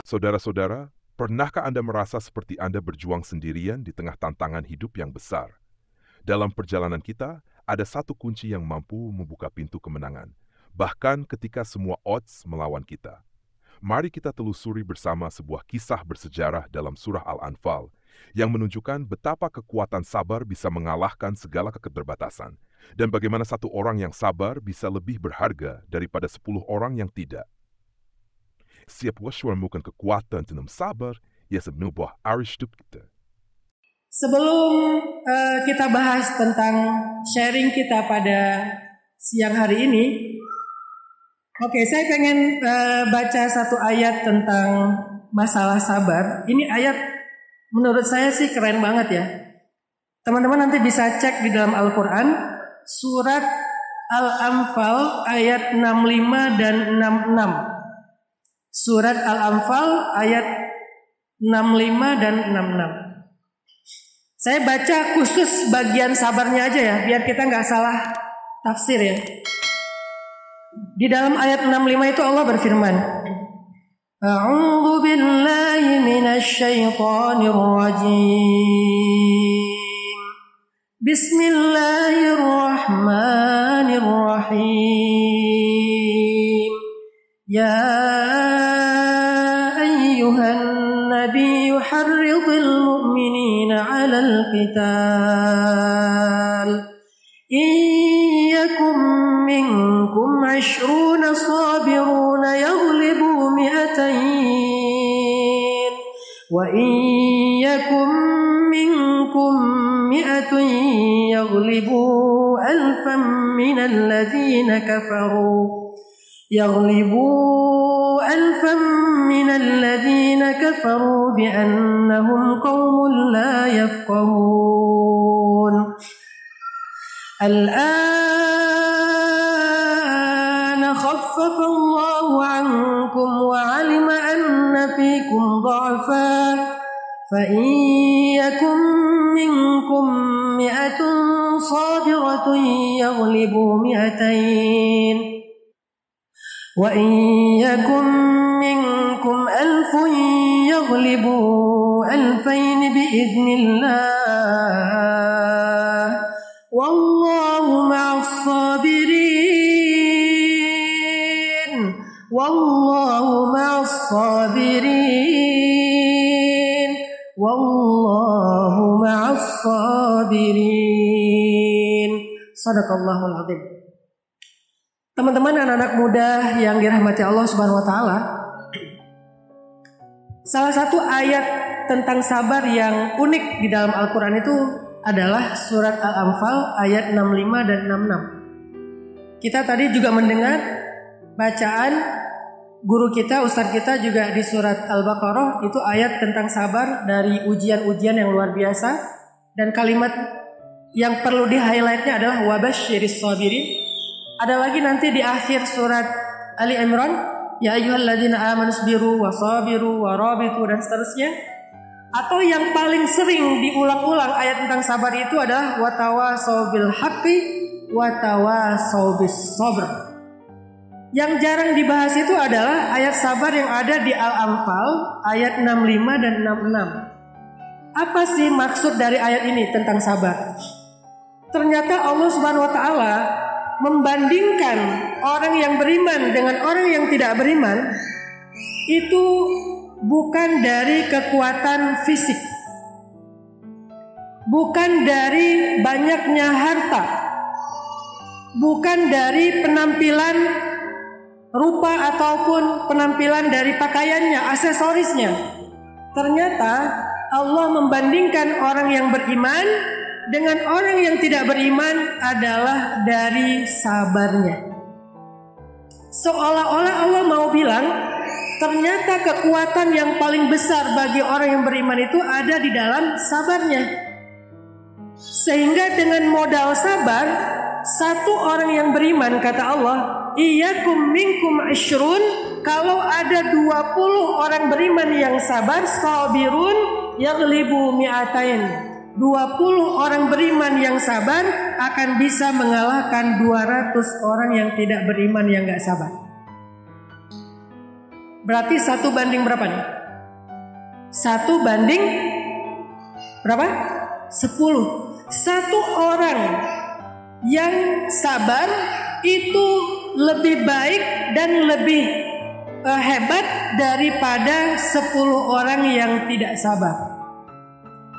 Saudara-saudara, pernahkah Anda merasa seperti Anda berjuang sendirian di tengah tantangan hidup yang besar? Dalam perjalanan kita, ada satu kunci yang mampu membuka pintu kemenangan, bahkan ketika semua odds melawan kita. Mari kita telusuri bersama sebuah kisah bersejarah dalam surah Al-Anfal yang menunjukkan betapa kekuatan sabar bisa mengalahkan segala keterbatasan dan bagaimana satu orang yang sabar bisa lebih berharga daripada 10 orang yang tidak. Siap waswarmukan kekuatan dalam sabar yang sebuah hidup kita. Sebelum kita bahas tentang sharing kita pada siang hari ini, saya pengen baca satu ayat tentang masalah sabar. Ini ayat menurut saya sih keren banget ya. Teman-teman nanti bisa cek di dalam Al-Quran, surat Al-Anfal ayat 65 dan 66. Surat Al-Anfal ayat 65 dan 66. Saya baca khusus bagian sabarnya aja ya, biar kita nggak salah tafsir ya. Di dalam ayat 65 itu Allah berfirman, A'udzu billahi minasy syaithanir rajim. Bismillahirrahmanirrahim. Ya ayyuhan nabiy harridil mu'minina 'alal qital. Iyyakum minkum 'ashruna sabiruna yaghlibu mi'atayn wa iyyakum minkum mi'atun yaghlibu alfan minal ladzina kafaru bi'annahum qaumun la yafqahun. الآن خفف الله عنكم وعلم أن فيكم ضعفا فإن يكن منكم 100 صابرة يغلبوا 200 وإن يكن منكم 1000 يغلبوا 2000 بإذن الله Wallahu ma'as sabirin. Wallahu ma'as sabirin. Wallahu ma'as sabirin. Shadaqallahul azim. Teman-teman anak-anak muda yang dirahmati Allah Subhanahu wa taala. Salah satu ayat tentang sabar yang unik di dalam Al-Qur'an itu adalah surat Al-Anfal ayat 65 dan 66. Kita tadi juga mendengar bacaan guru kita, ustadz kita juga di surat Al-Baqarah, itu ayat tentang sabar dari ujian-ujian yang luar biasa. Dan kalimat yang perlu di-highlightnya adalah wabasyiris sabirin. Ada lagi nanti di akhir surat Ali Imran, ya ayyuhalladzina amanu sabiru wa sabiru wa rabitu dan seterusnya. Atau yang paling sering diulang-ulang ayat tentang sabar itu adalah watawasau bil haqqi watawasau bis sabr. Yang jarang dibahas itu adalah ayat sabar yang ada di Al-Anfal ayat 65 dan 66. Apa sih maksud dari ayat ini tentang sabar? Ternyata Allah Subhanahu wa taala membandingkan orang yang beriman dengan orang yang tidak beriman itu bukan dari kekuatan fisik, bukan dari banyaknya harta, bukan dari penampilan rupa ataupun penampilan dari pakaiannya, aksesorisnya. Ternyata Allah membandingkan orang yang beriman dengan orang yang tidak beriman adalah dari sabarnya. Seolah-olah Allah mau bilang, ternyata kekuatan yang paling besar bagi orang yang beriman itu ada di dalam sabarnya. Sehingga dengan modal sabar, satu orang yang beriman, kata Allah, iyyakum minkum 20, kalau ada 20 orang beriman yang sabar, sabirun yaghlibu mi'atain. 20 orang beriman yang sabar akan bisa mengalahkan 200 orang yang tidak beriman yang gak sabar. Berarti 1 banding berapa nih? 1 banding berapa? 10. Satu orang yang sabar itu lebih baik dan lebih hebat daripada 10 orang yang tidak sabar.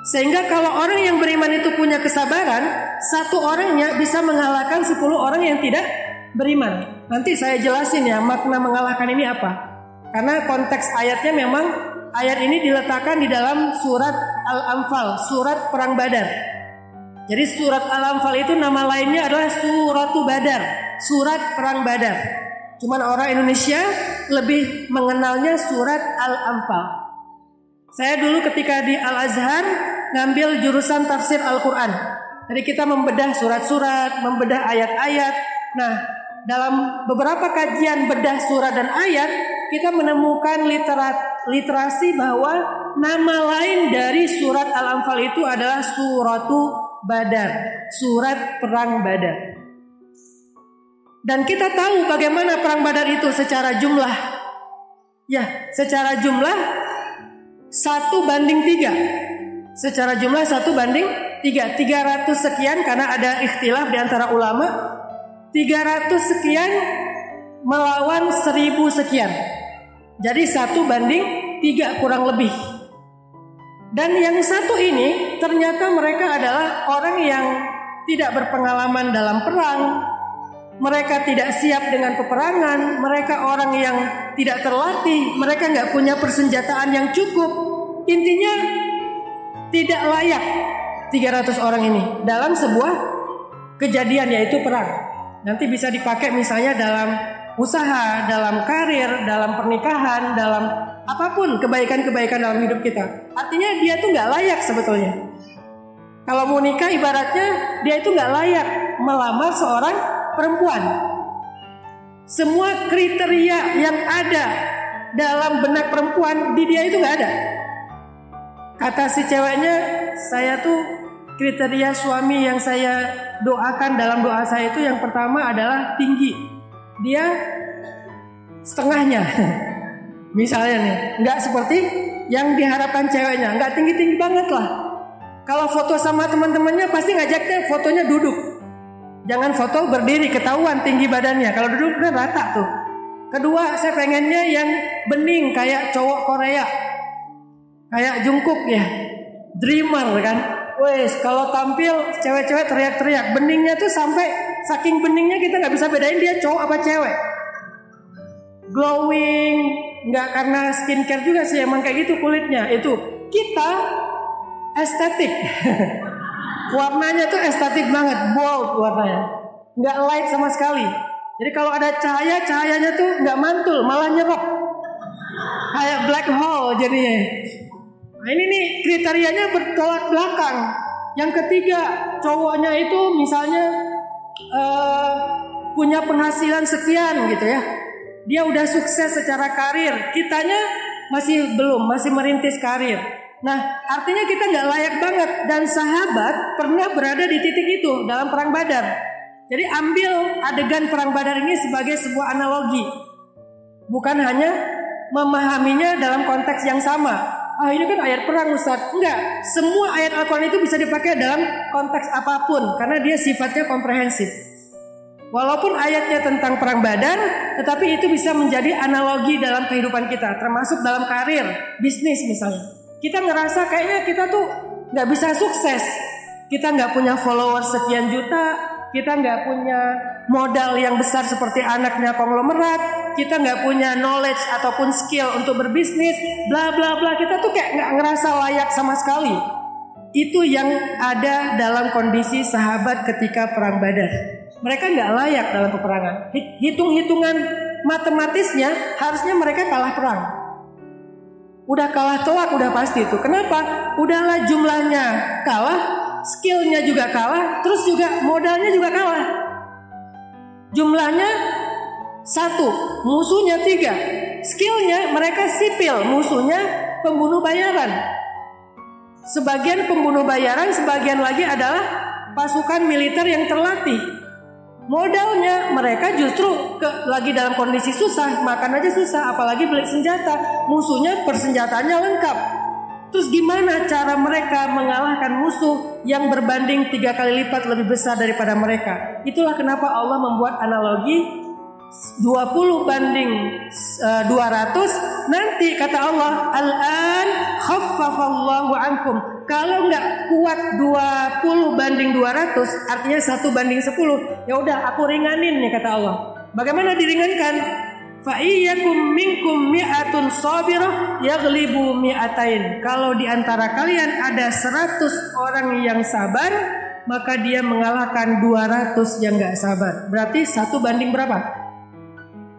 Sehingga kalau orang yang beriman itu punya kesabaran, satu orangnya bisa mengalahkan 10 orang yang tidak beriman. Nanti saya jelasin ya makna mengalahkan ini apa. Karena konteks ayatnya memang ayat ini diletakkan di dalam surat Al-Anfal, surat Perang Badar. Jadi surat Al-Anfal itu nama lainnya adalah Suratul Badar, surat Perang Badar. Cuman orang Indonesia lebih mengenalnya surat Al-Anfal. Saya dulu ketika di Al-Azhar ngambil jurusan tafsir Al-Quran. Jadi kita membedah surat-surat, membedah ayat-ayat. Nah, dalam beberapa kajian bedah surat dan ayat, kita menemukan literasi bahwa nama lain dari surat Al-Anfal itu adalah Suratul Badar, surat Perang Badar. Dan kita tahu bagaimana Perang Badar itu secara jumlah. Ya, secara jumlah 1 banding 3. Secara jumlah 1 banding 3. 300 sekian karena ada ikhtilaf di antara ulama. 300 sekian melawan 1000 sekian. Jadi 1 banding 3 kurang lebih. Dan yang satu ini ternyata mereka adalah orang yang tidak berpengalaman dalam perang. Mereka tidak siap dengan peperangan. Mereka orang yang tidak terlatih. Mereka nggak punya persenjataan yang cukup. Intinya tidak layak 300 orang ini dalam sebuah kejadian yaitu perang. Nanti bisa dipakai misalnya dalam usaha, dalam karir, dalam pernikahan, dalam apapun kebaikan-kebaikan dalam hidup kita. Artinya dia tuh nggak layak sebetulnya. Kalau mau nikah ibaratnya dia itu nggak layak melamar seorang perempuan. Semua kriteria yang ada dalam benak perempuan di dia itu nggak ada. Kata si ceweknya, saya tuh kriteria suami yang saya doakan dalam doa saya itu yang pertama adalah tinggi. Dia setengahnya. Misalnya nih, nggak seperti yang diharapkan ceweknya, nggak tinggi-tinggi banget lah. Kalau foto sama teman-temannya pasti ngajaknya fotonya duduk. Jangan foto berdiri, ketahuan tinggi badannya. Kalau duduk udah rata tuh. Kedua, saya pengennya yang bening kayak cowok Korea. Kayak Jungkook ya. Dreamer kan. Wes, kalau tampil cewek-cewek teriak-teriak. Beningnya tuh sampai saking beningnya kita nggak bisa bedain dia cowok apa cewek. Glowing, nggak karena skincare juga sih, emang kayak gitu kulitnya. Itu kita estetik. Warnanya tuh estetik banget, bold warnanya, nggak light sama sekali. Jadi kalau ada cahaya, cahayanya tuh nggak mantul, malah nyerap, kayak black hole jadinya. Nah ini nih kriterianya bertolak belakang. Yang ketiga, cowoknya itu misalnya punya penghasilan sekian gitu ya. Dia udah sukses secara karir, kitanya masih belum, masih merintis karir. Nah artinya kita nggak layak banget. Dan sahabat pernah berada di titik itu dalam Perang Badar. Jadi ambil adegan Perang Badar ini sebagai sebuah analogi. Bukan hanya memahaminya dalam konteks yang sama. Ah ini kan ayat perang Ustaz. Enggak, semua ayat Al-Quran itu bisa dipakai dalam konteks apapun. Karena dia sifatnya komprehensif. Walaupun ayatnya tentang Perang Badar, tetapi itu bisa menjadi analogi dalam kehidupan kita. Termasuk dalam karir, bisnis misalnya. Kita ngerasa kayaknya kita tuh gak bisa sukses. Kita gak punya followers sekian juta. Kita gak punya modal yang besar seperti anaknya konglomerat. Kita gak punya knowledge ataupun skill untuk berbisnis. Bla bla bla. Kita tuh kayak gak ngerasa layak sama sekali. Itu yang ada dalam kondisi sahabat ketika Perang Badar. Mereka gak layak dalam peperangan. Hitung-hitungan matematisnya harusnya mereka kalah perang. Udah kalah telak udah pasti itu. Kenapa? Udahlah jumlahnya kalah, skillnya juga kalah, terus juga modalnya juga kalah. Jumlahnya 1, musuhnya 3. Skillnya mereka sipil, musuhnya pembunuh bayaran. Sebagian pembunuh bayaran, sebagian lagi adalah pasukan militer yang terlatih. Modalnya mereka justru lagi dalam kondisi susah, makan aja susah, apalagi beli senjata. Musuhnya persenjataannya lengkap. Terus gimana cara mereka mengalahkan musuh yang berbanding 3 kali lipat lebih besar daripada mereka? Itulah kenapa Allah membuat analogi 20 banding 200. Nanti kata Allah, al-an khaffafallahu ankum. Kalau nggak kuat 20 banding 200, artinya 1 banding 10, ya udah aku ringanin nih kata Allah. Bagaimana diringankan? Fa iyyakum minkum mi'atun sabirah yaghlibu mi'atain. Kalau di antara kalian ada 100 orang yang sabar, maka dia mengalahkan 200 yang nggak sabar. Berarti 1 banding berapa?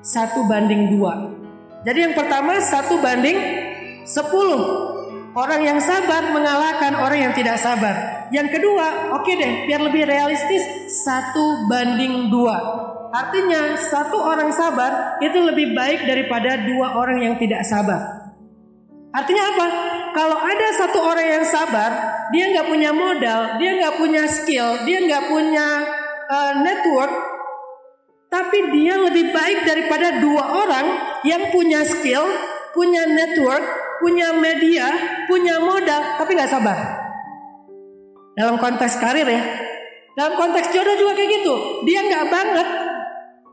1 banding 2. Jadi yang pertama 1 banding 10. Orang yang sabar mengalahkan orang yang tidak sabar. Yang kedua, oke deh, biar lebih realistis, 1 banding 2. Artinya 1 orang sabar itu lebih baik daripada 2 orang yang tidak sabar. Artinya apa? Kalau ada 1 orang yang sabar, dia nggak punya modal, dia nggak punya skill, dia nggak punya network, tapi dia lebih baik daripada 2 orang yang punya skill, punya network, punya media, punya modal, tapi nggak sabar. Dalam konteks karir ya, dalam konteks jodoh juga kayak gitu. Dia nggak banget,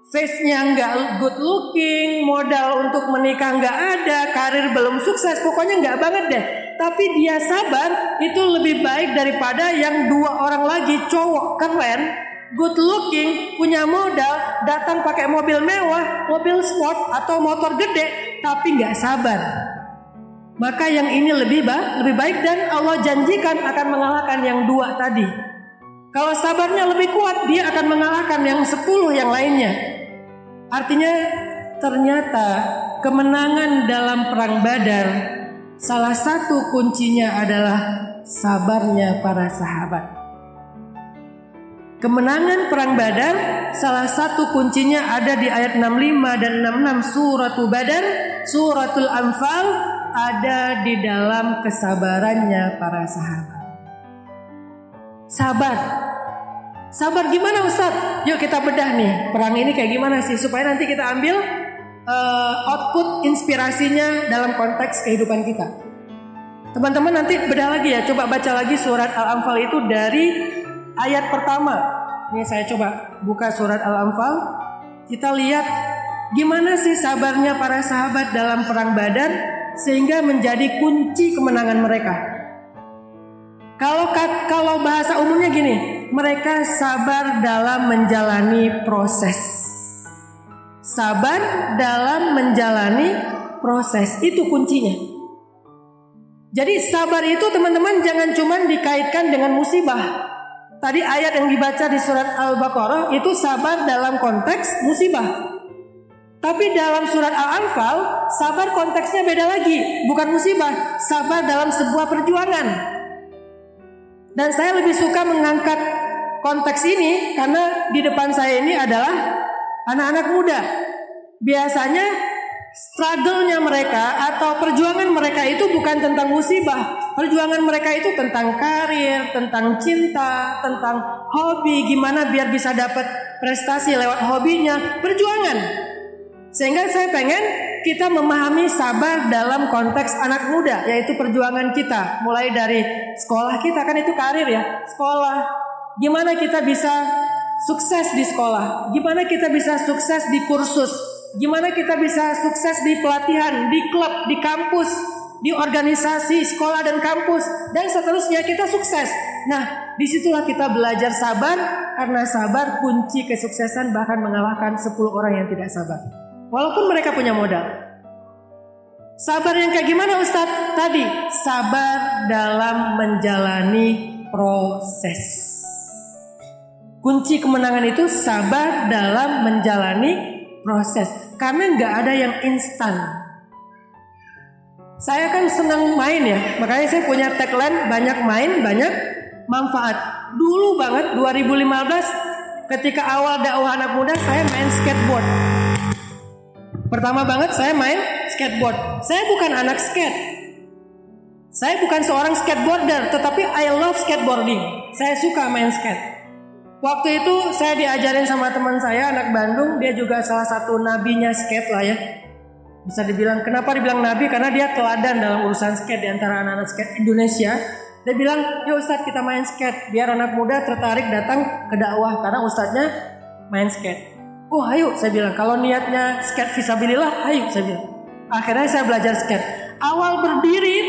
face-nya nggak good looking, modal untuk menikah nggak ada, karir belum sukses, pokoknya nggak banget deh. Tapi dia sabar, itu lebih baik daripada yang 2 orang lagi cowok keren, good looking, punya modal, datang pakai mobil mewah, mobil sport atau motor gede, tapi nggak sabar. Maka yang ini lebih baik dan Allah janjikan akan mengalahkan yang 2 tadi. Kalau sabarnya lebih kuat, dia akan mengalahkan yang 10 yang lainnya. Artinya ternyata kemenangan dalam perang Badar, salah satu kuncinya adalah sabarnya para sahabat. Kemenangan perang Badar, salah satu kuncinya ada di ayat 65 dan 66 suratul Badar, suratul Anfal, ada di dalam kesabarannya para sahabat. Sabar gimana Ustaz? Yuk kita bedah nih, perang ini kayak gimana sih, supaya nanti kita ambil output inspirasinya dalam konteks kehidupan kita. Teman-teman nanti bedah lagi ya, coba baca lagi surat Al-Anfal itu dari ayat pertama. Ini saya coba buka surat Al-Anfal. Kita lihat gimana sih sabarnya para sahabat dalam perang Badar sehingga menjadi kunci kemenangan mereka. Kalau bahasa umumnya gini, mereka sabar dalam menjalani proses. Sabar dalam menjalani proses, itu kuncinya. Jadi sabar itu teman-teman jangan cuma dikaitkan dengan musibah. Tadi ayat yang dibaca di surat Al-Baqarah itu sabar dalam konteks musibah. Tapi dalam surat Al-Anfal, sabar konteksnya beda lagi, bukan musibah, sabar dalam sebuah perjuangan. Dan saya lebih suka mengangkat konteks ini karena di depan saya ini adalah anak-anak muda. Biasanya struggle-nya mereka atau perjuangan mereka itu bukan tentang musibah. Perjuangan mereka itu tentang karir, tentang cinta, tentang hobi, gimana biar bisa dapat prestasi lewat hobinya, perjuangan. Sehingga saya pengen kita memahami sabar dalam konteks anak muda, yaitu perjuangan kita. Mulai dari sekolah kita, kan itu karir ya, sekolah. Gimana kita bisa sukses di sekolah, gimana kita bisa sukses di kursus, gimana kita bisa sukses di pelatihan, di klub, di kampus, di organisasi, sekolah dan kampus, dan seterusnya kita sukses. Nah, disitulah kita belajar sabar, karena sabar kunci kesuksesan, bahkan mengalahkan 10 orang yang tidak sabar. Walaupun mereka punya modal. Sabar yang kayak gimana Ustadz? Tadi, sabar dalam menjalani proses. Kunci kemenangan itu sabar dalam menjalani proses. Karena nggak ada yang instan. Saya kan senang main ya, makanya saya punya tagline banyak main, banyak manfaat. Dulu banget 2015 ketika awal dakwah anak muda, saya main skateboard. Pertama banget saya main skateboard. Saya bukan anak skate. Saya bukan seorang skateboarder, tetapi I love skateboarding. Saya suka main skate. Waktu itu saya diajarin sama teman saya, anak Bandung. Dia juga salah satu nabinya skate lah ya. Bisa dibilang, kenapa dibilang nabi? Karena dia teladan dalam urusan skate di antara anak-anak skate Indonesia. Dia bilang, yuk Ustadz kita main skate, biar anak muda tertarik datang ke dakwah karena Ustadznya main skate. Oh ayo, saya bilang, kalau niatnya skate fisabilillah, ayo saya bilang. Akhirnya saya belajar skate. Awal berdiri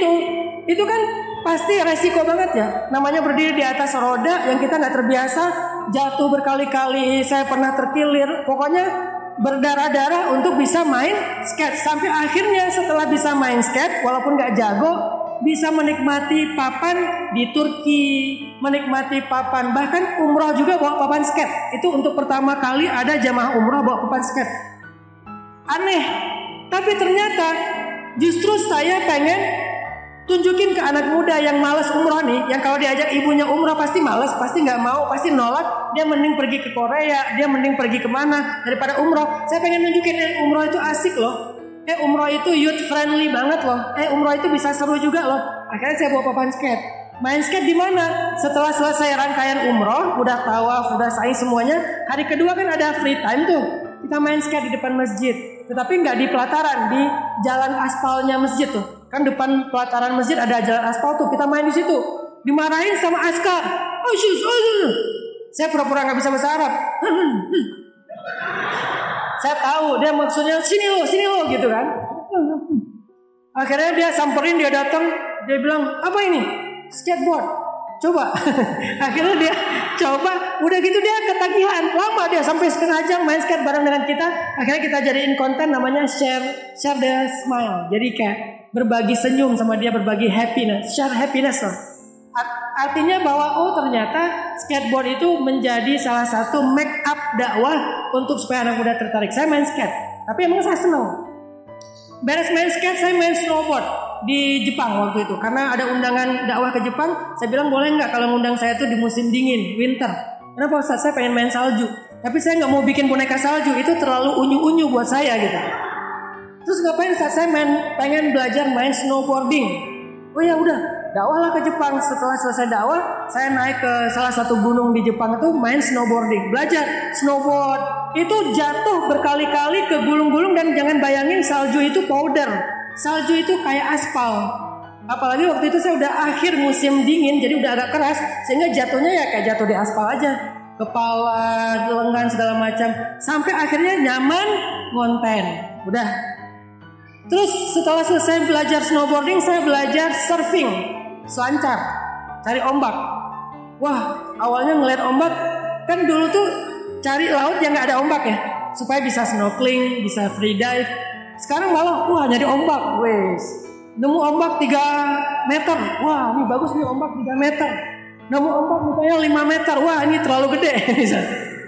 itu kan pasti resiko banget ya. Namanya berdiri di atas roda yang kita nggak terbiasa, jatuh berkali-kali, saya pernah terkilir. Pokoknya berdarah-darah untuk bisa main skate. Sampai akhirnya setelah bisa main skate, walaupun gak jago, bisa menikmati papan di Turki, menikmati papan, bahkan umroh juga bawa papan skate. Itu untuk pertama kali ada jamaah umroh bawa papan skate. Aneh, tapi ternyata justru saya pengen tunjukin ke anak muda yang malas umroh nih, yang kalau diajak ibunya umroh pasti malas, pasti nggak mau, pasti nolak. Dia mending pergi ke Korea, dia mending pergi kemana daripada umroh. Saya pengen nunjukin umroh itu asik loh. Umroh itu youth friendly banget loh. Umroh itu bisa seru juga loh. Akhirnya saya bawa papan skate. Main skate di mana? Setelah selesai rangkaian umroh, udah tawaf, udah sa'i semuanya. Hari kedua kan ada free time tuh. Kita main skate di depan masjid. Tetapi nggak di pelataran, di jalan aspalnya masjid tuh. Kan depan pelataran masjid ada jalan aspal tuh, kita main di situ. Dimarahin sama askar. Saya pura-pura nggak bisa bahasa Arab. Saya tahu dia maksudnya sini lo gitu kan. Akhirnya dia samperin, dia datang, dia bilang apa ini? Skateboard. Coba. Akhirnya dia coba, udah gitu dia ketagihan. Lama dia sampai setengah jam main skate bareng dengan kita. Akhirnya kita jadiin konten namanya share the smile. Jadi kayak berbagi senyum sama dia, berbagi happiness, share happiness loh. Artinya bahwa ternyata skateboard itu menjadi salah satu make up dakwah untuk supaya anak muda tertarik. Saya main skate, tapi emang saya senang. Beres main skate, saya main snowboard di Jepang waktu itu. Karena ada undangan dakwah ke Jepang, saya bilang boleh nggak kalau ngundang saya tuh di musim dingin, winter. Kenapa Ustaz? Saya pengen main salju, tapi saya nggak mau bikin boneka salju, itu terlalu unyu-unyu buat saya gitu. Terus ngapain Ustaz? Saya pengen belajar main snowboarding. Oh ya udah, dakwahlah ke Jepang. Setelah selesai dakwah, saya naik ke salah satu gunung di Jepang itu main snowboarding, belajar snowboard. Itu jatuh berkali-kali ke gulung-gulung, dan jangan bayangin salju itu powder. Salju itu kayak aspal. Apalagi waktu itu saya udah akhir musim dingin, jadi udah agak keras, sehingga jatuhnya ya kayak jatuh di aspal aja. Kepala, lengan segala macam. Sampai akhirnya nyaman, ngonten. Udah. Terus setelah selesai belajar snowboarding, saya belajar surfing, selancar, cari ombak. Wah, awalnya ngeliat ombak, kan dulu tuh cari laut yang gak ada ombak ya, supaya bisa snorkeling, bisa free dive. Sekarang malah, wah nyari ombak, wes. Nemu ombak 3 meter, wah ini bagus nih ombak 3 meter. Nemu ombak misalnya 5 meter, wah ini terlalu gede.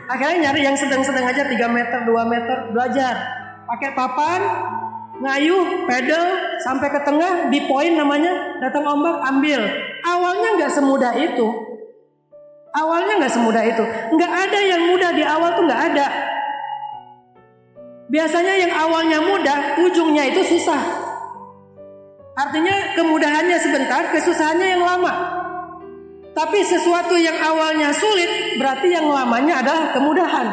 Akhirnya nyari yang sedang-sedang aja, 3 meter, 2 meter, belajar. Pakai papan, ngayuh, pedal sampai ke tengah, di poin namanya, datang ombak, ambil. Awalnya nggak semudah itu. Nggak ada yang mudah di awal tuh, nggak ada. Biasanya yang awalnya mudah, ujungnya itu susah. Artinya kemudahannya sebentar, kesusahannya yang lama. Tapi sesuatu yang awalnya sulit, berarti yang lamanya adalah kemudahan.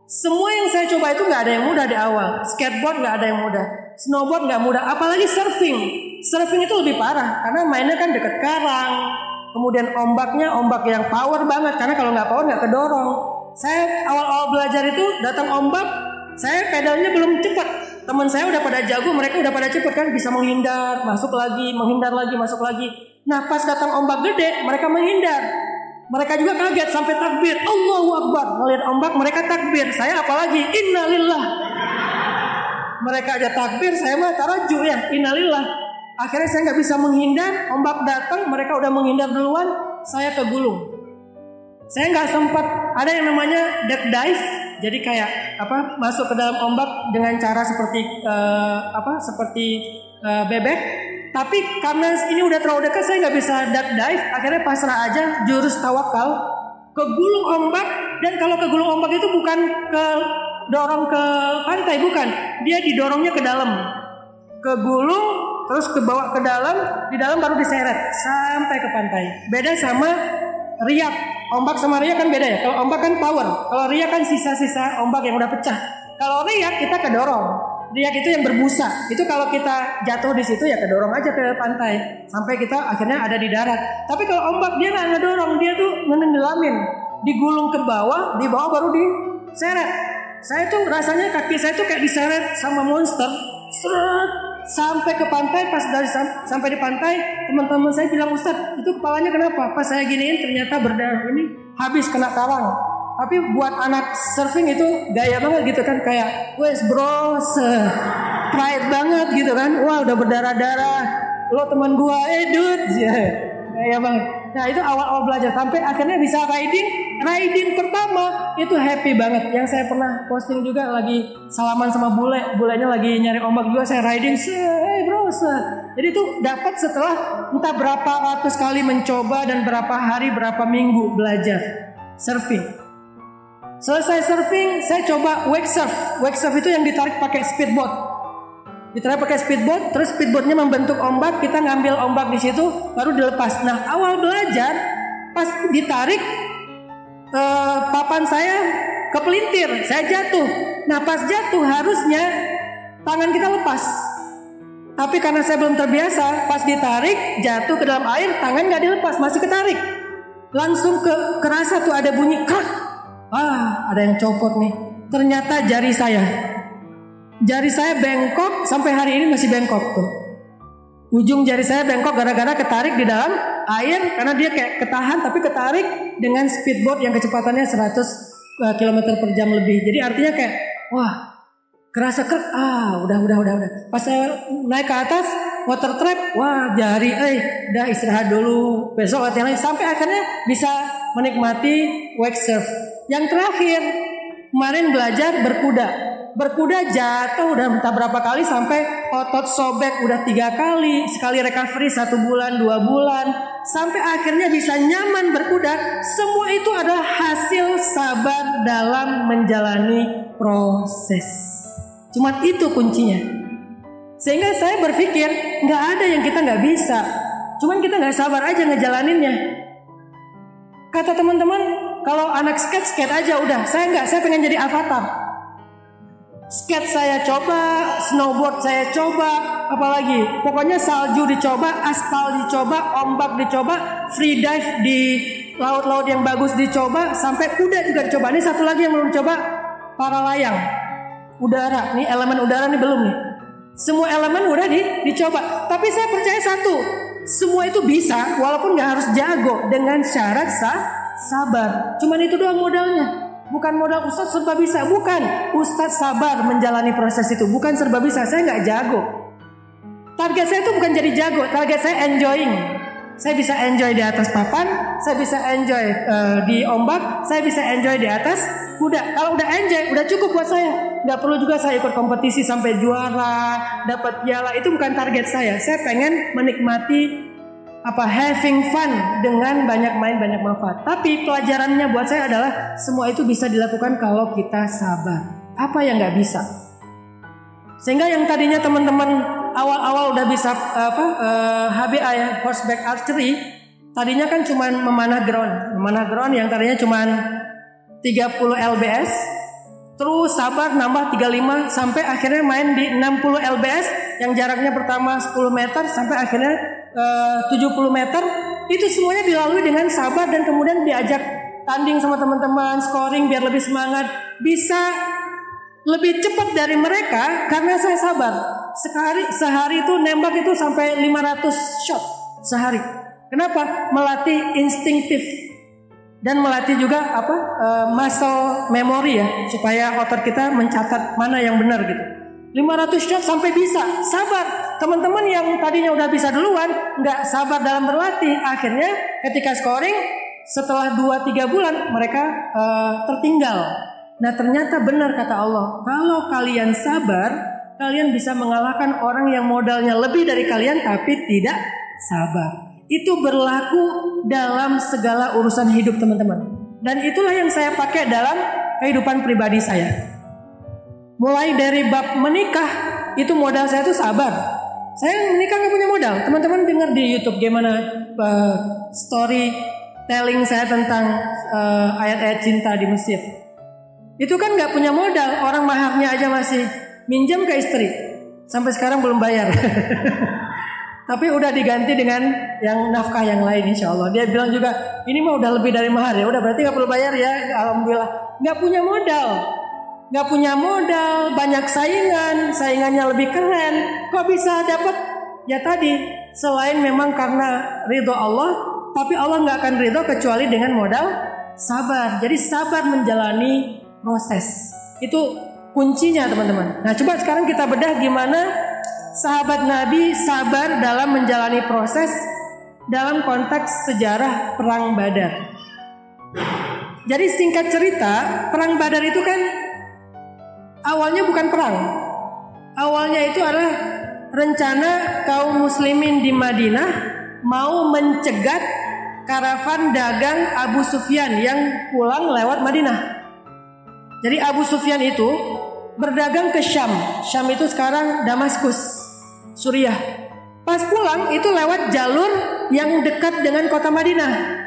Semua yang saya coba itu nggak ada yang mudah di awal. Skateboard nggak ada yang mudah, snowboard nggak mudah, apalagi surfing. Surfing itu lebih parah karena mainnya kan deket karang. Kemudian ombaknya ombak yang power banget, karena kalau nggak power nggak kedorong. Saya awal-awal belajar itu datang ombak, saya pedalnya belum cepat. Teman saya udah pada jago, mereka udah pada cepet kan, bisa menghindar, masuk lagi, menghindar lagi, masuk lagi. Nah pas datang ombak gede, mereka menghindar. Mereka juga kaget sampai takbir, Allahu Akbar. Melihat ombak mereka takbir, saya apalagi innalillah. Mereka aja takbir, saya mah taraju ya, innalillah. Akhirnya saya nggak bisa menghindar, ombak datang, mereka udah menghindar duluan, saya kegulung. Saya nggak sempat, ada yang namanya duck dive, jadi kayak masuk ke dalam ombak dengan cara seperti bebek. Tapi karena ini udah terlalu dekat, saya nggak bisa duck dive. Akhirnya pasrah aja, jurus tawakal, kegulung ombak. Dan kalau kegulung ombak itu bukan ke dorong ke pantai, bukan. Dia didorongnya ke dalam, kegulung terus kebawa ke dalam, di dalam baru diseret sampai ke pantai. Beda sama riak. Ombak sama riak kan beda ya. Kalau ombak kan power, kalau riak kan sisa-sisa ombak yang udah pecah. Kalau riak kita kedorong. riak itu yang berbusa. Itu kalau kita jatuh di situ ya kedorong aja ke pantai sampai kita akhirnya ada di darat. Tapi kalau ombak dia nggak ngedorong, dia tuh menenggelamin, digulung ke bawah, di bawah baru diseret. Saya tuh rasanya kaki saya tuh kayak diseret sama monster, seret sampai ke pantai. Pas dari sampai di pantai, teman-teman saya bilang, Ustadz itu kepalanya kenapa? Pas saya giniin ternyata berdarah, ini habis kena karang. Tapi buat anak surfing itu gaya banget gitu kan, kayak wes bro, pride banget gitu kan. Wah udah berdarah-darah, lo teman gua, dude, gaya banget. Nah itu awal-awal belajar sampai akhirnya bisa riding pertama itu happy banget. Yang saya pernah posting juga lagi salaman sama bulenya lagi nyari ombak juga, saya riding, bro. Jadi itu dapat setelah entah berapa ratus kali mencoba dan berapa hari berapa minggu belajar surfing. Selesai surfing, saya coba wake surf. Wake surf itu yang ditarik pakai speedboat. Ditarik pakai speedboat, terus speedboatnya membentuk ombak, kita ngambil ombak di situ, baru dilepas. Nah, awal belajar, pas ditarik, papan saya kepelintir, saya jatuh. Nah, pas jatuh harusnya tangan kita lepas. Tapi karena saya belum terbiasa, pas ditarik, jatuh ke dalam air, tangan nggak dilepas, masih ketarik. Langsung kerasa tuh ada bunyi krak. Ada yang copot nih. Ternyata jari saya bengkok, sampai hari ini masih bengkok tuh. Ujung jari saya bengkok gara-gara ketarik di dalam air, karena dia kayak ketahan tapi ketarik dengan speedboat yang kecepatannya 100 km per jam lebih. Jadi artinya kayak kerasa udah. Pas saya naik ke atas water trap, jari udah istirahat dulu, besok latihan lagi, sampai akhirnya bisa menikmati wake surf. Yang terakhir kemarin belajar berkuda jatuh udah entah berapa kali sampai otot sobek udah 3 kali, sekali recovery 1 bulan 2 bulan, sampai akhirnya bisa nyaman berkuda. Semua itu adalah hasil sabar dalam menjalani proses. Cuma itu kuncinya. Sehingga saya berpikir nggak ada yang kita nggak bisa, cuman kita nggak sabar aja ngejalaninnya. Kata teman-teman, kalau anak skate aja udah. Saya pengen jadi avatar. Skate saya coba, snowboard saya coba, apalagi pokoknya salju dicoba, aspal dicoba, ombak dicoba, free dive di laut-laut yang bagus dicoba, sampai kuda juga dicoba. Ini satu lagi yang belum dicoba, para layang udara. Nih elemen udara nih belum nih. Semua elemen udah dicoba. Tapi saya percaya satu, semua itu bisa walaupun gak harus jago, dengan syarat sabar. Cuman itu doang modalnya. Bukan modal Ustadz serba bisa. Bukan, Ustadz sabar menjalani proses itu. Bukan serba bisa, saya gak jago. Target saya itu bukan jadi jago, target saya enjoying. Saya bisa enjoy di atas papan, saya bisa enjoy di ombak, saya bisa enjoy di atas kuda. Kalau udah enjoy, udah cukup buat saya. Gak perlu juga saya ikut kompetisi sampai juara, dapat piala. Itu bukan target saya. Saya pengen menikmati having fun dengan banyak main, banyak manfaat. Tapi pelajarannya buat saya adalah semua itu bisa dilakukan kalau kita sabar. Apa yang gak bisa? Sehingga yang tadinya teman-teman awal-awal udah bisa HBA ya, horseback archery, tadinya kan cuman memanah ground yang tadinya cuman 30 lbs, terus sabar nambah 35 sampai akhirnya main di 60 lbs yang jaraknya pertama 10 meter sampai akhirnya 70 meter. Itu semuanya dilalui dengan sabar dan kemudian diajak tanding sama teman-teman, scoring biar lebih semangat, bisa lebih cepat dari mereka karena saya sabar. Sehari itu nembak itu sampai 500 shot sehari. Kenapa? Melatih instinktif dan melatih juga muscle memory ya, supaya otot kita mencatat mana yang benar gitu. 500 shot sampai bisa sabar. Teman-teman yang tadinya udah bisa duluan nggak sabar dalam berlatih, akhirnya ketika scoring setelah 2-3 bulan mereka tertinggal. Nah ternyata benar kata Allah, kalau kalian sabar, kalian bisa mengalahkan orang yang modalnya lebih dari kalian tapi tidak sabar. Itu berlaku dalam segala urusan hidup teman-teman. Dan itulah yang saya pakai dalam kehidupan pribadi saya. Mulai dari bab menikah, itu modal saya itu sabar. Saya menikah gak punya modal. Teman-teman dengar di YouTube gimana story telling saya tentang ayat-ayat cinta di Mesir. Itu kan gak punya modal. Orang maharnya aja masih minjam ke istri. Sampai sekarang belum bayar. Tapi udah diganti dengan yang nafkah yang lain insya Allah. Dia bilang juga, ini mah udah lebih dari mahar ya. Udah berarti gak perlu bayar ya. Alhamdulillah. Gak punya modal. Gak punya modal. Banyak saingannya lebih keren. Kok bisa dapat? Ya tadi, selain memang karena ridho Allah, tapi Allah gak akan ridho kecuali dengan modal sabar. Jadi sabar menjalani proses. Itu kuncinya teman-teman. Nah coba sekarang kita bedah gimana sahabat Nabi sabar dalam menjalani proses dalam konteks sejarah Perang Badar. Jadi singkat cerita, Perang Badar itu kan awalnya bukan perang. Awalnya itu adalah rencana kaum muslimin di Madinah mau mencegat karavan dagang Abu Sufyan yang pulang lewat Madinah. Jadi Abu Sufyan itu berdagang ke Syam. Syam itu sekarang Damaskus, Suriah. Pas pulang itu lewat jalur yang dekat dengan kota Madinah.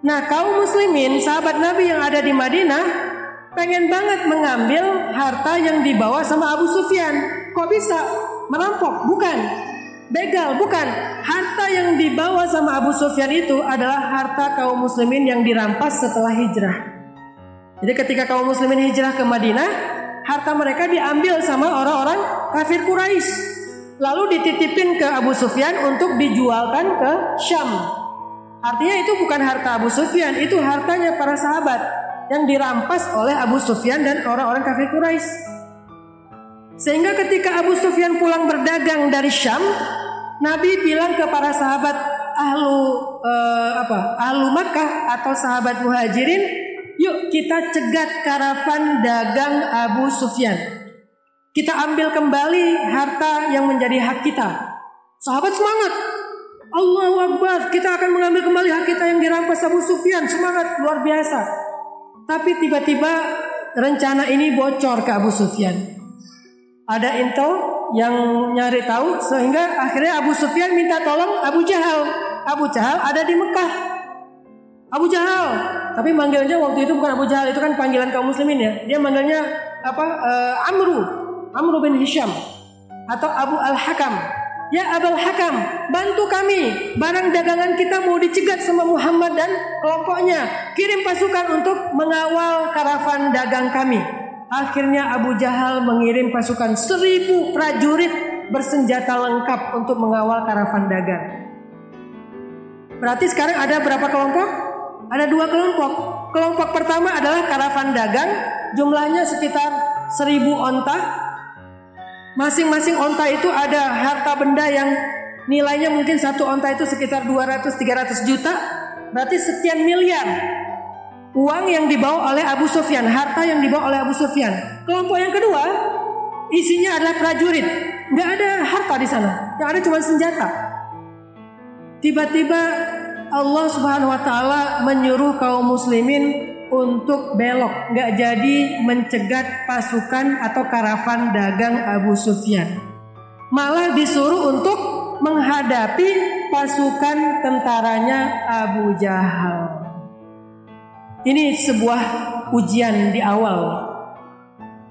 Nah kaum muslimin, sahabat Nabi yang ada di Madinah pengen banget mengambil harta yang dibawa sama Abu Sufyan. Kok bisa? Merampok? Bukan. Begal? Bukan. Harta yang dibawa sama Abu Sufyan itu adalah harta kaum muslimin yang dirampas setelah hijrah. Jadi ketika kaum muslimin hijrah ke Madinah, harta mereka diambil sama orang-orang kafir Quraisy, lalu dititipin ke Abu Sufyan untuk dijualkan ke Syam. Artinya itu bukan harta Abu Sufyan, itu hartanya para sahabat yang dirampas oleh Abu Sufyan dan orang-orang kafir Quraisy. Sehingga ketika Abu Sufyan pulang berdagang dari Syam, Nabi bilang ke para sahabat ahlu Makkah atau sahabat Muhajirin, yuk kita cegat karavan dagang Abu Sufyan. Kita ambil kembali harta yang menjadi hak kita. Sahabat semangat. Allahu Akbar, kita akan mengambil kembali hak kita yang dirampas Abu Sufyan. Semangat luar biasa. Tapi tiba-tiba rencana ini bocor ke Abu Sufyan. Ada intel yang nyari tahu, sehingga akhirnya Abu Sufyan minta tolong Abu Jahal. Abu Jahal ada di Mekah. Abu Jahal, tapi manggilnya waktu itu bukan Abu Jahal, itu kan panggilan kaum muslimin ya. Dia manggilnya Amru bin Hisham atau Abu Al-Hakam. Ya Abul Hakam, bantu kami, barang dagangan kita mau dicegat sama Muhammad dan kelompoknya. Kirim pasukan untuk mengawal karavan dagang kami. Akhirnya Abu Jahal mengirim pasukan 1000 prajurit bersenjata lengkap untuk mengawal karavan dagang. Berarti sekarang ada berapa kelompok? Ada 2 kelompok. Kelompok pertama adalah karavan dagang, jumlahnya sekitar 1000 onta. Masing-masing onta itu ada harta benda yang nilainya mungkin satu onta itu sekitar 200-300 juta. Berarti sekian miliar uang yang dibawa oleh Abu Sufyan, harta yang dibawa oleh Abu Sufyan. Kelompok yang kedua isinya adalah prajurit, nggak ada harta di sana, yang ada cuma senjata. Tiba-tiba Allah Subhanahu Wa Taala menyuruh kaum muslimin untuk belok, nggak jadi mencegat pasukan atau karavan dagang Abu Sufyan. Malah disuruh untuk menghadapi pasukan tentaranya Abu Jahal. Ini sebuah ujian di awal.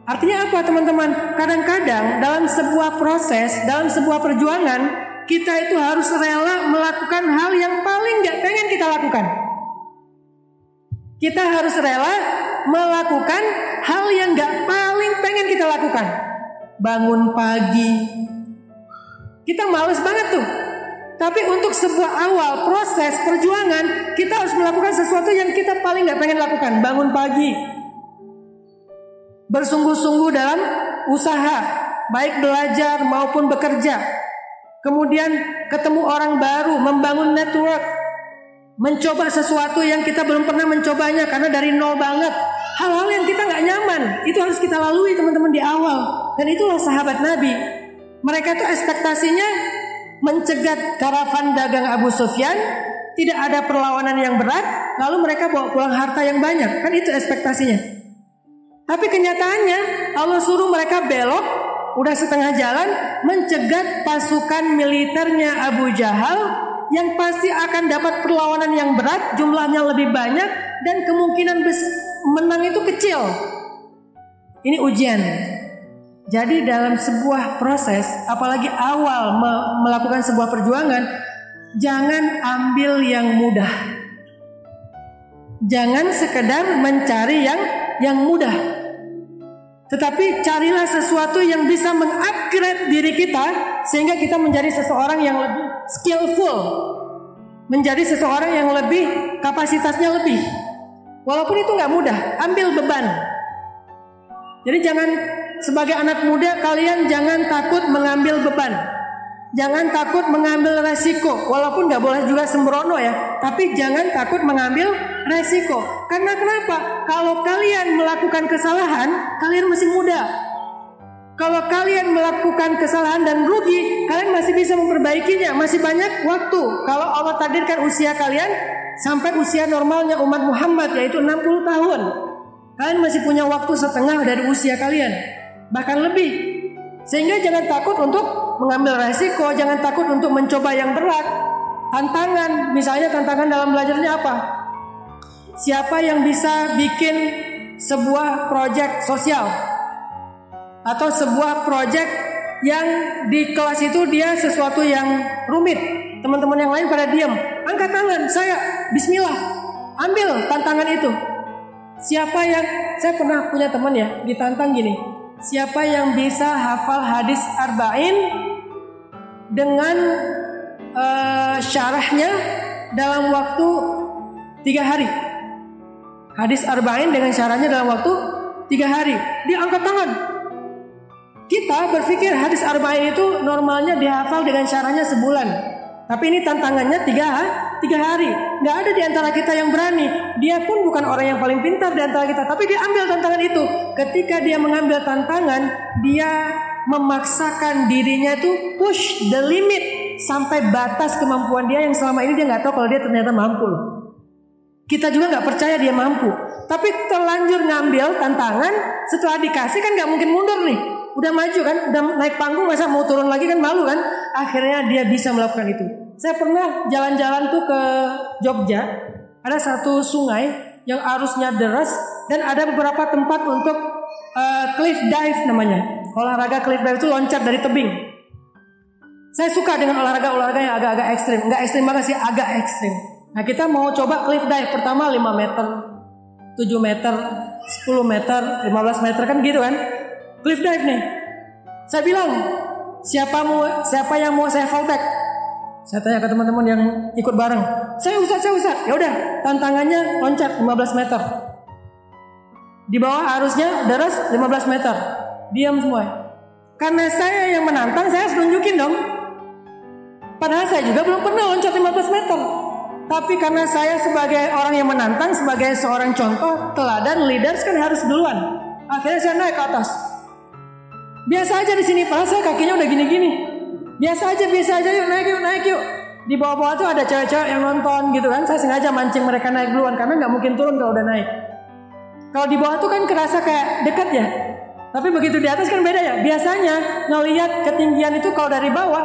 Artinya apa teman-teman? Kadang-kadang dalam sebuah proses, dalam sebuah perjuangan, kita itu harus rela melakukan hal yang paling nggak pengen kita lakukan. Kita harus rela melakukan hal yang gak paling pengen kita lakukan. Bangun pagi, kita males banget tuh. Tapi untuk sebuah awal proses perjuangan, kita harus melakukan sesuatu yang kita paling gak pengen lakukan. Bangun pagi, bersungguh-sungguh dalam usaha, baik belajar maupun bekerja. Kemudian ketemu orang baru, membangun network, mencoba sesuatu yang kita belum pernah mencobanya karena dari nol banget. Hal-hal yang kita gak nyaman, itu harus kita lalui teman-teman di awal. Dan itulah sahabat Nabi. Mereka tuh ekspektasinya mencegat karavan dagang Abu Sufyan, tidak ada perlawanan yang berat, lalu mereka bawa pulang harta yang banyak. Kan itu ekspektasinya. Tapi kenyataannya Allah suruh mereka belok, udah setengah jalan, mencegat pasukan militernya Abu Jahal yang pasti akan dapat perlawanan yang berat, jumlahnya lebih banyak, dan kemungkinan menang itu kecil. Ini ujian. Jadi dalam sebuah proses, apalagi awal melakukan sebuah perjuangan, jangan ambil yang mudah. Jangan sekedar mencari yang mudah. Tetapi carilah sesuatu yang bisa mengupgrade diri kita sehingga kita menjadi seseorang yang lebih skillful, menjadi seseorang yang lebih kapasitasnya lebih. Walaupun itu nggak mudah, ambil beban. Jadi jangan sebagai anak muda kalian jangan takut mengambil beban. Jangan takut mengambil resiko. Walaupun nggak boleh juga sembrono ya, tapi jangan takut mengambil resiko. Karena kenapa? Kalau kalian melakukan kesalahan, kalian masih muda. Kalau kalian melakukan kesalahan dan rugi, kalian masih bisa memperbaikinya. Masih banyak waktu. Kalau Allah takdirkan usia kalian sampai usia normalnya umat Muhammad, yaitu 60 tahun. Kalian masih punya waktu setengah dari usia kalian, bahkan lebih. Sehingga jangan takut untuk mengambil resiko, jangan takut untuk mencoba yang berat. Tantangan, misalnya tantangan dalam belajarnya apa? Siapa yang bisa bikin sebuah proyek sosial atau sebuah proyek yang di kelas itu dia sesuatu yang rumit, teman-teman yang lain pada diam, angkat tangan, saya bismillah, ambil tantangan itu. Siapa yang, saya pernah punya teman ya, ditantang gini, siapa yang bisa hafal hadis arba'in dengan syarahnya dalam waktu 3 hari. Hadis arba'in dengan syarahnya dalam waktu 3 hari. Dia angkat tangan. Kita berpikir hadis arba'in itu normalnya dihafal dengan syarahnya sebulan. Tapi ini tantangannya 3 hari. Gak ada di antara kita yang berani. Dia pun bukan orang yang paling pintar di antara kita, tapi dia ambil tantangan itu. Ketika dia mengambil tantangan, dia memaksakan dirinya tuh push the limit sampai batas kemampuan dia yang selama ini dia gak tahu kalau dia ternyata mampu loh. Kita juga gak percaya dia mampu, tapi terlanjur ngambil tantangan. Setelah dikasih kan gak mungkin mundur nih. Udah maju kan, udah naik panggung, masa mau turun lagi kan malu kan. Akhirnya dia bisa melakukan itu. Saya pernah jalan-jalan tuh ke Jogja. Ada satu sungai yang arusnya deras dan ada beberapa tempat untuk cliff dive namanya. Olahraga cliff dive itu loncat dari tebing. Saya suka dengan olahraga yang agak-agak ekstrim. Enggak ekstrim banget sih, agak ekstrim. Nah kita mau coba cliff dive. Pertama 5 meter, 7 meter, 10 meter, 15 meter kan gitu kan. Cliff dive nih. Saya bilang, siapa yang mau saya fallback? Saya tanya ke teman-teman yang ikut bareng. Saya Ustaz. Ya udah, tantangannya loncat 15 meter. Di bawah arusnya deras 15 meter. Diam semua. Karena saya yang menantang, saya harus tunjukin dong. Padahal saya juga belum pernah loncat 15 meter. Tapi karena saya sebagai orang yang menantang, sebagai seorang contoh, teladan, leaders kan harus duluan. Akhirnya saya naik ke atas. Biasa aja di sini, padahal saya kakinya udah gini-gini. Biasa aja, yuk naik yuk. Di bawah-bawah tuh ada cewek-cewek yang nonton gitu kan. Saya sengaja mancing mereka naik duluan karena nggak mungkin turun kalau udah naik. Kalau di bawah tuh kan kerasa kayak dekat ya. Tapi begitu di atas kan beda ya. Biasanya ngelihat ketinggian itu kalau dari bawah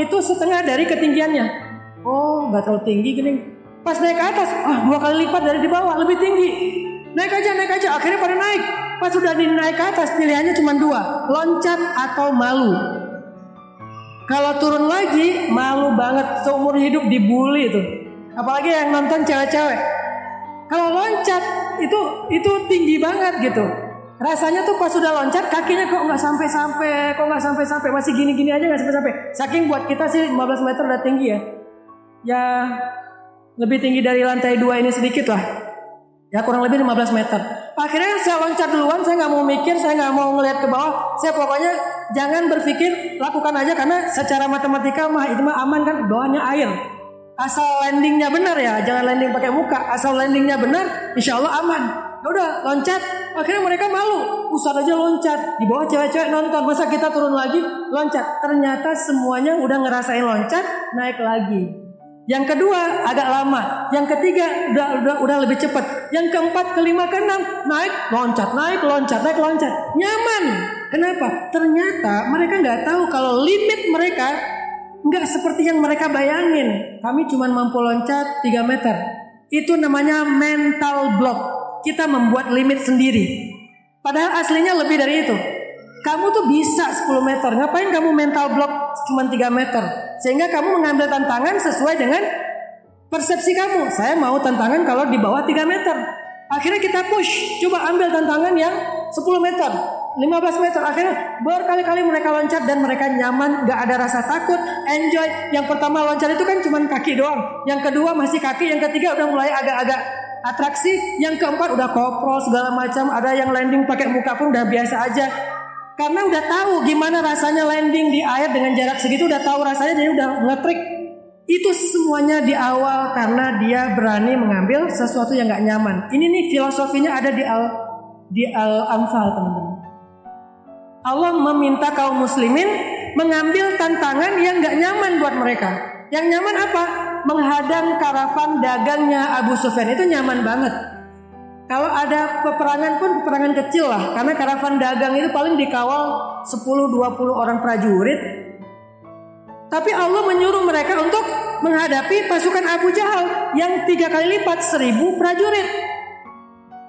itu setengah dari ketinggiannya. Oh, nggak terlalu tinggi gini. Pas naik ke atas, 2 kali lipat dari di bawah, lebih tinggi. Naik aja. Akhirnya pada naik. Pas sudah naik ke atas, pilihannya cuma 2, loncat atau malu. Kalau turun lagi, malu banget, seumur hidup dibully itu. Apalagi yang nonton cewek-cewek. Kalau loncat itu tinggi banget gitu. Rasanya tuh pas sudah loncat, kakinya kok nggak sampai, masih gini-gini aja nggak sampai. Saking buat kita sih 15 meter udah tinggi ya. Ya lebih tinggi dari lantai 2 ini sedikit lah. Ya kurang lebih 15 meter. Akhirnya saya loncat duluan, saya nggak mau mikir, saya nggak mau ngelihat ke bawah. Saya pokoknya jangan berpikir, lakukan aja karena secara matematika itu mah aman kan, bawahnya air. Asal landingnya benar ya, jangan landing pakai muka. Asal landingnya benar, insya Allah aman. Udah loncat, akhirnya mereka malu. Ustaz aja loncat, di bawah cewek-cewek nonton, masa kita turun lagi loncat. Ternyata semuanya udah ngerasain loncat, naik lagi. Yang kedua agak lama, yang ketiga udah lebih cepat, yang keempat, kelima, keenam naik loncat, nyaman. Kenapa? Ternyata mereka nggak tahu kalau limit mereka nggak seperti yang mereka bayangin. Kami cuma mampu loncat 3 meter. Itu namanya mental block. Kita membuat limit sendiri. Padahal aslinya lebih dari itu. Kamu tuh bisa 10 meter. Ngapain kamu mental block cuma 3 meter? Sehingga kamu mengambil tantangan sesuai dengan persepsi kamu. Saya mau tantangan kalau di bawah 3 meter. Akhirnya kita push. Coba ambil tantangan yang 10 meter. 15 meter. Akhirnya berkali-kali mereka loncat dan mereka nyaman. Gak ada rasa takut. Enjoy. Yang pertama loncat itu kan cuma kaki doang. Yang kedua masih kaki. Yang ketiga udah mulai agak-agak atraksi. Yang keempat udah koprol segala macam. Ada yang landing pakai muka pun udah biasa aja. Karena udah tahu gimana rasanya landing di air dengan jarak segitu, udah tahu rasanya, jadi udah ngetrik. Itu semuanya di awal karena dia berani mengambil sesuatu yang gak nyaman. Ini nih filosofinya ada di Al-Anfal, teman-teman. Allah meminta kaum muslimin mengambil tantangan yang gak nyaman buat mereka. Yang nyaman apa? Menghadang karavan dagangnya Abu Sufyan, itu nyaman banget. Kalau ada peperangan pun peperangan kecil lah. Karena karavan dagang itu paling dikawal 10-20 orang prajurit. Tapi Allah menyuruh mereka untuk menghadapi pasukan Abu Jahal yang 3 kali lipat 1000 prajurit.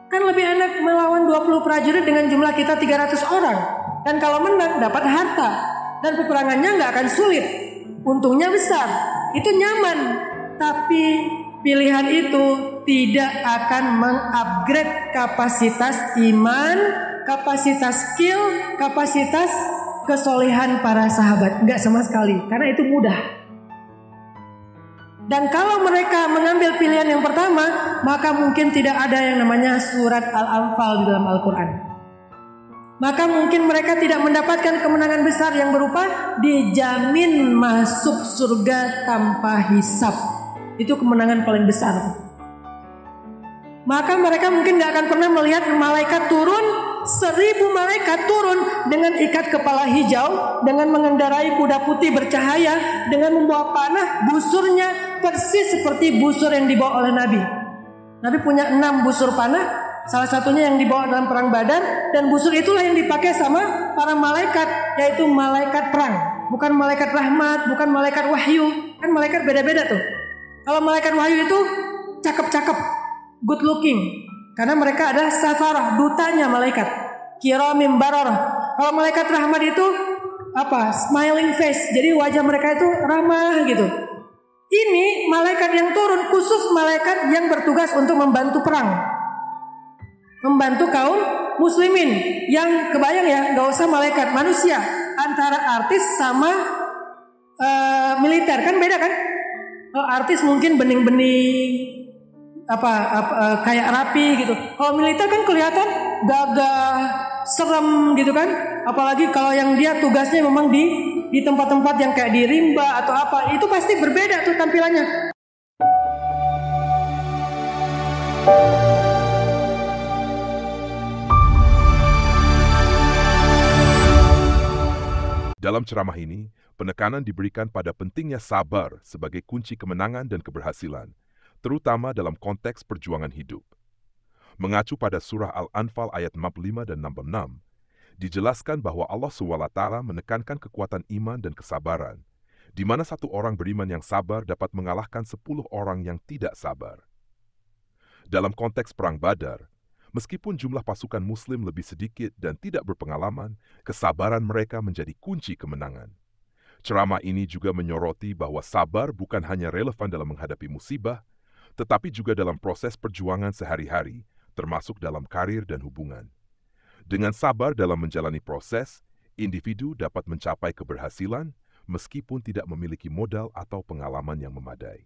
Kan lebih enak melawan 20 prajurit dengan jumlah kita 300 orang. Dan kalau menang dapat harta. Dan peperangannya gak akan sulit. Untungnya besar. Itu nyaman. Tapi pilihan itu tidak akan mengupgrade kapasitas iman, kapasitas skill, kapasitas kesolehan para sahabat. Enggak sama sekali, karena itu mudah. Dan kalau mereka mengambil pilihan yang pertama, maka mungkin tidak ada yang namanya surat Al-Anfal di dalam Al-Quran. Maka mungkin mereka tidak mendapatkan kemenangan besar yang berupa dijamin masuk surga tanpa hisab. Itu kemenangan paling besar. Maka mereka mungkin gak akan pernah melihat malaikat turun, 1000 malaikat turun dengan ikat kepala hijau, dengan mengendarai kuda putih bercahaya, dengan membawa panah, busurnya persis seperti busur yang dibawa oleh Nabi. Nabi punya 6 busur panah, salah satunya yang dibawa dalam perang Badar, dan busur itulah yang dipakai sama para malaikat, yaitu malaikat perang. Bukan malaikat rahmat, bukan malaikat wahyu. Kan malaikat beda-beda tuh. Kalau malaikat wahyu itu cakep-cakep, good looking, karena mereka adalah safarah, dutanya malaikat, kiramim bararah. Kalau malaikat rahmat itu apa? Smiling face, jadi wajah mereka itu ramah gitu. Ini malaikat yang turun khusus malaikat yang bertugas untuk membantu perang, membantu kaum muslimin. Yang kebayang ya, gak usah malaikat, manusia. Antara artis sama militer kan beda kan? Kalau artis mungkin bening-bening, kayak rapi gitu. Kalau militer kan kelihatan gagah, serem gitu kan. Apalagi kalau yang dia tugasnya memang di tempat-tempat yang kayak di rimba atau apa, itu pasti berbeda tuh tampilannya. Dalam ceramah ini, penekanan diberikan pada pentingnya sabar sebagai kunci kemenangan dan keberhasilan, terutama dalam konteks perjuangan hidup. Mengacu pada surah Al-Anfal ayat 55 dan 66, dijelaskan bahwa Allah SWT menekankan kekuatan iman dan kesabaran, di mana satu orang beriman yang sabar dapat mengalahkan 10 orang yang tidak sabar. Dalam konteks Perang Badar, meskipun jumlah pasukan Muslim lebih sedikit dan tidak berpengalaman, kesabaran mereka menjadi kunci kemenangan. Ceramah ini juga menyoroti bahwa sabar bukan hanya relevan dalam menghadapi musibah, tetapi juga dalam proses perjuangan sehari-hari, termasuk dalam karir dan hubungan. Dengan sabar dalam menjalani proses, individu dapat mencapai keberhasilan meskipun tidak memiliki modal atau pengalaman yang memadai.